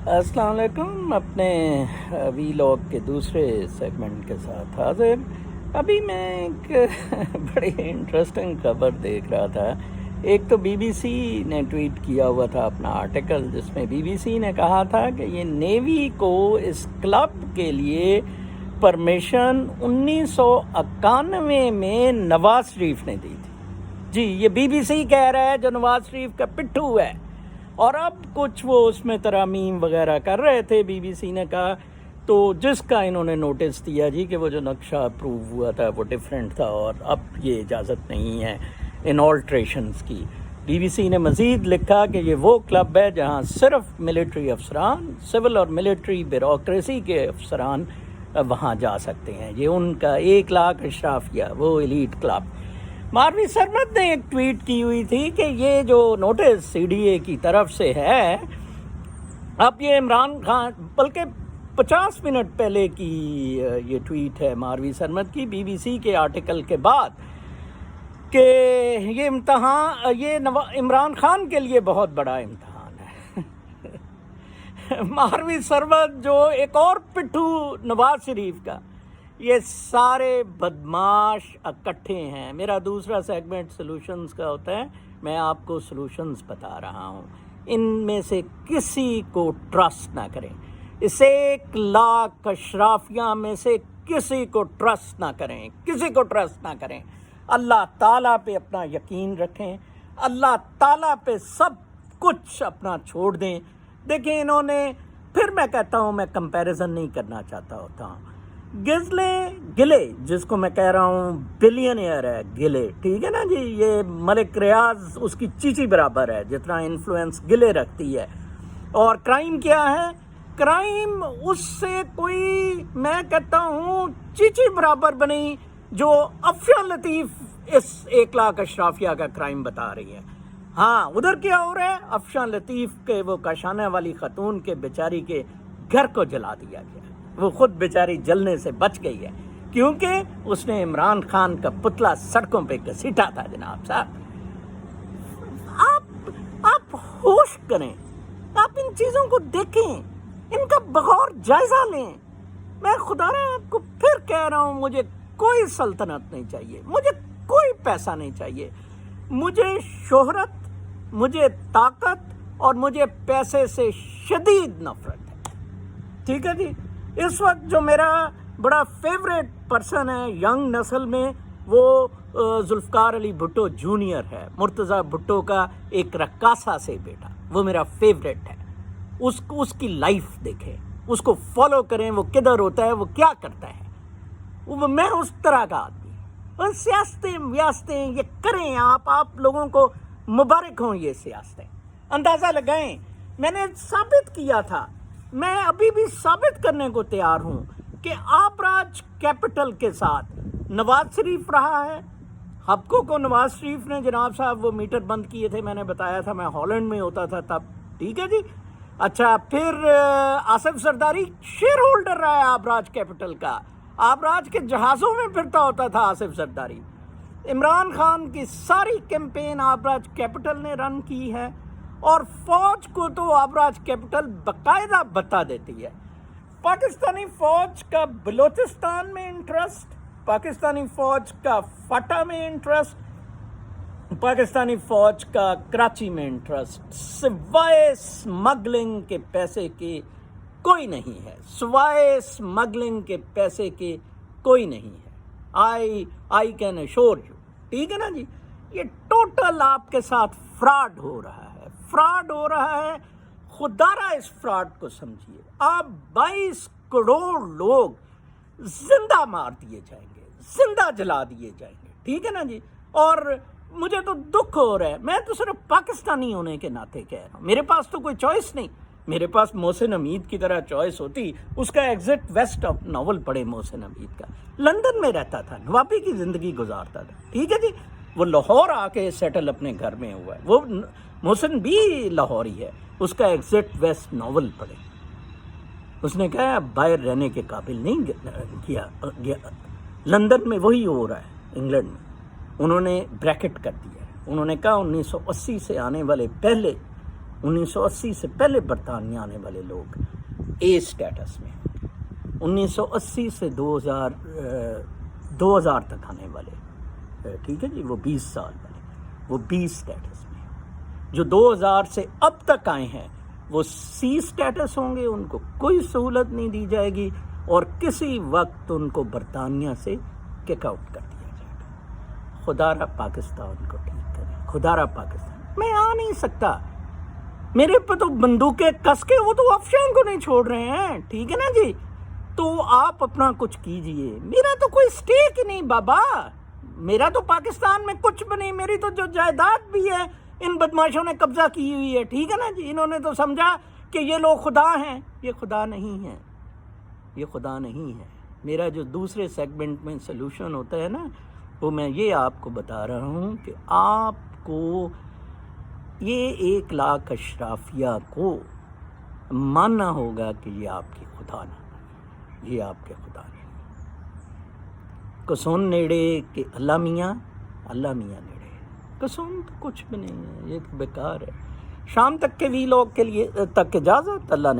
السلام علیکم. اپنے وی لاگ کے دوسرے سیگمنٹ کے ساتھ حاضر. ابھی میں ایک بڑی انٹرسٹنگ خبر دیکھ رہا تھا. ایک تو بی بی سی نے ٹویٹ کیا ہوا تھا اپنا آرٹیکل، جس میں بی بی سی نے کہا تھا کہ یہ نیوی کو اس کلب کے لیے پرمیشن 1991 میں نواز شریف نے دی تھی. جی، یہ بی بی سی کہہ رہا ہے جو نواز شریف کا پٹھو ہے. اور اب کچھ وہ اس میں ترامیم وغیرہ کر رہے تھے، بی بی سی نے کہا، تو جس کا انہوں نے نوٹس دیا جی کہ وہ جو نقشہ اپروو ہوا تھا وہ ڈیفرنٹ تھا اور اب یہ اجازت نہیں ہے ان آلٹریشنز کی. بی بی سی نے مزید لکھا کہ یہ وہ کلب ہے جہاں صرف ملٹری افسران، سول اور ملٹری بیوروکریسی کے افسران وہاں جا سکتے ہیں. یہ ان کا 1 لاکھ اشرافیہ، وہ ایلیٹ کلب. ماروی سرمد نے ایک ٹویٹ کی ہوئی تھی کہ یہ جو نوٹس سی ڈی اے کی طرف سے ہے، اب یہ عمران خان، بلکہ 50 منٹ پہلے کی یہ ٹویٹ ہے ماروی سرمد کی بی بی سی کے آرٹیکل کے بعد، کہ یہ امتحان، یہ عمران خان کے لیے بہت بڑا امتحان ہے. ماروی سرمد جو ایک اور پٹھو نواز شریف کا، یہ سارے بدماش اکٹھے ہیں. میرا دوسرا سیگمنٹ سلوشنز کا ہوتا ہے، میں آپ کو سلوشنز بتا رہا ہوں. ان میں سے کسی کو ٹرسٹ نہ کریں. اس 1 لاکھ اشرافیہ میں سے کسی کو ٹرسٹ نہ کریں، کسی کو ٹرسٹ نہ کریں. اللہ تعالیٰ پہ اپنا یقین رکھیں، اللہ تعالیٰ پہ سب کچھ اپنا چھوڑ دیں. دیکھیں، انہوں نے، پھر میں کہتا ہوں، میں کمپیریزن نہیں کرنا چاہتا ہوتا ہوں. گلے، جس کو میں کہہ رہا ہوں بلینئر ہے گلے، ٹھیک ہے نا جی، یہ ملک ریاض اس کی چیچی برابر ہے جتنا انفلوئنس گلے رکھتی ہے. اور کرائم کیا ہے؟ کرائم اس سے کوئی، میں کہتا ہوں، چیچی برابر بنی جو افشاں لطیف اس 1 لاکھ اشرافیہ کا کرائم بتا رہی ہے. ہاں، ادھر کیا ہو رہا ہے؟ افشاں لطیف کے وہ کاشانہ والی خاتون کے بیچاری کے گھر کو جلا دیا گیا. وہ خود بیچاری جلنے سے بچ گئی ہے کیونکہ اس نے عمران خان کا پتلا سڑکوں پہ گھسیٹا تھا. جناب صاحب، آپ ہوش کریں، آپ ان چیزوں کو دیکھیں، ان کا بغور جائزہ لیں. میں خدا رہا آپ کو پھر کہہ رہا ہوں، مجھے کوئی سلطنت نہیں چاہیے، مجھے کوئی پیسہ نہیں چاہیے. مجھے شہرت، مجھے طاقت اور مجھے پیسے سے شدید نفرت ہے. ٹھیک ہے جی. اس وقت جو میرا بڑا فیوریٹ پرسن ہے ینگ نسل میں، وہ ذوالفقار علی بھٹو جونیئر ہے، مرتضیٰ بھٹو کا ایک رقاصہ سے بیٹا. وہ میرا فیوریٹ ہے. اس کی لائف دیکھیں، اس کو فالو کریں، وہ کدھر ہوتا ہے، وہ کیا کرتا ہے. میں اس طرح کا آدمی. سیاستیں یہ کریں آپ لوگوں کو مبارک ہوں. یہ سیاستیں اندازہ لگائیں. میں نے ثابت کیا تھا، میں ابھی بھی ثابت کرنے کو تیار ہوں کہ آبراج کیپٹل کے ساتھ نواز شریف رہا ہے. ہبکو کو نواز شریف نے، جناب صاحب، وہ میٹر بند کیے تھے. میں نے بتایا تھا، میں ہالینڈ میں ہوتا تھا تب. ٹھیک ہے جی. اچھا، پھر آصف زرداری شیئر ہولڈر رہا ہے آبراج کیپٹل کا. آبراج کے جہازوں میں پھرتا ہوتا تھا آصف زرداری. عمران خان کی ساری کیمپین آبراج کیپٹل نے رن کی ہے. اور فوج کو تو آبراج کیپٹل باقاعدہ بتا دیتی ہے. پاکستانی فوج کا بلوچستان میں انٹرسٹ، پاکستانی فوج کا فاٹا میں انٹرسٹ، پاکستانی فوج کا کراچی میں انٹرسٹ، سوائے اسمگلنگ کے پیسے کے کوئی نہیں ہے. سوائے اسمگلنگ کے پیسے کے کوئی نہیں ہے. I can assure you. ٹھیک ہے نا جی. یہ ٹوٹل آپ کے ساتھ فراڈ ہو رہا ہے، فراڈ ہو رہا ہے. خدا را اس فراڈ کو سمجھیے. آپ 22 کروڑ لوگ زندہ مار دیے جائیں گے، زندہ جلا دیے جائیں گے. ٹھیک ہے نا جی. اور مجھے تو دکھ ہو رہا ہے. میں تو صرف پاکستانی ہونے کے ناطے کہہ رہا ہوں، میرے پاس تو کوئی چوائس نہیں. میرے پاس محسن حمید کی طرح چوائس ہوتی، اس کا ایگزٹ ویسٹ آف ناول پڑھے. محسن حمید کا لندن میں رہتا تھا، نوابی کی زندگی گزارتا تھا. ٹھیک ہے جی. وہ لاہور آ کے سیٹل اپنے گھر میں ہوا ہے. وہ محسن بھی لاہوری ہے. اس کا ایگزٹ ویسٹ ناول پڑھے. اس نے کہا باہر رہنے کے قابل نہیں کیا گیا. لندن میں وہی ہو رہا ہے. انگلینڈ میں انہوں نے بریکٹ کر دیا ہے. انہوں نے کہا 1980 سے آنے والے پہلے 1980 سے پہلے برطانیہ آنے والے لوگ اے اسٹیٹس میں ہوں گے، 1980 سے 2000 تک آنے والے، ٹھیک ہے جی، وہ 20 سال والے، وہ بی اسٹیٹس میں ہوں۔ جو 2000 سے اب تک آئے ہیں وہ سی اسٹیٹس ہوں گے، ان کو کوئی سہولت نہیں دی جائے گی اور کسی وقت ان کو برطانیہ سے کک آؤٹ کر دیا جائے گا۔ خدا را پاکستان کو ٹھیک کرے، خدا را پاکستان۔ میں آ نہیں سکتا، میرے پہ تو بندوقیں کس کے، وہ تو افشان کو نہیں چھوڑ رہے ہیں، ٹھیک ہے نا جی، تو آپ اپنا کچھ کیجئے، میرا تو کوئی سٹیک ہی نہیں بابا، میرا تو پاکستان میں کچھ بھی نہیں، میری تو جو جائیداد بھی ہے ان بدماشوں نے قبضہ کی ہوئی ہے، ٹھیک ہے نا جی، انہوں نے تو سمجھا کہ یہ لوگ خدا ہیں، یہ خدا نہیں ہیں، یہ خدا نہیں ہے۔ میرا جو دوسرے سیگمنٹ میں سلوشن ہوتا ہے نا، وہ میں یہ آپ کو بتا رہا ہوں کہ آپ کو یہ 1 لاکھ اشرافیہ کو ماننا ہوگا کہ یہ آپ کی خدا نہ، یہ آپ کے خدا نہیں۔ کسون نیڑے کہ اللہ میاں نیڑے، کسون تو کچھ بھی نہیں ہے، یہ بیکار ہے۔ شام تک کے وی لاگ کے لیے تک اجازت، اللہ نے